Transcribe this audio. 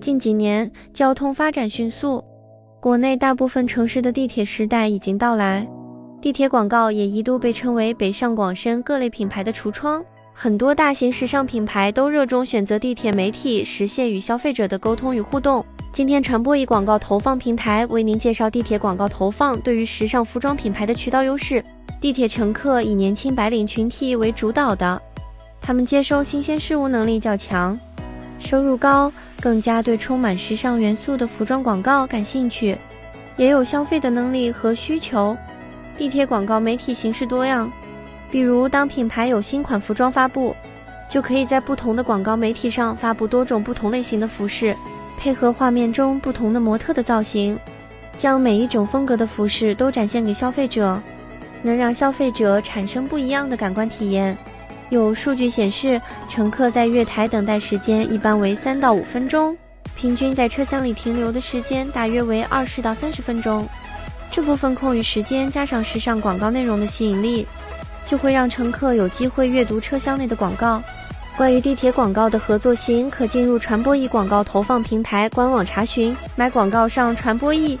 近几年，交通发展迅速，国内大部分城市的地铁时代已经到来。地铁广告也一度被称为北上广深各类品牌的橱窗，很多大型时尚品牌都热衷选择地铁媒体，实现与消费者的沟通与互动。今天传播易广告投放平台为您介绍地铁广告投放对于时尚服装品牌的渠道优势。地铁乘客以年轻白领群体为主导的，他们接收新鲜事物能力较强，收入高，更加对充满时尚元素的服装广告感兴趣，也有消费的能力和需求。地铁广告媒体形式多样，比如当品牌有新款服装发布，就可以在不同的广告媒体上发布多种不同类型的服饰，配合画面中不同的模特的造型，将每一种风格的服饰都展现给消费者，能让消费者产生不一样的感官体验。有数据显示，乘客在月台等待时间一般为3到5分钟，平均在车厢里停留的时间大约为20到30分钟。这部分空余时间加上时尚广告内容的吸引力，就会让乘客有机会阅读车厢内的广告。关于地铁广告的合作性，可进入传播易广告投放平台官网查询，买广告上传播易。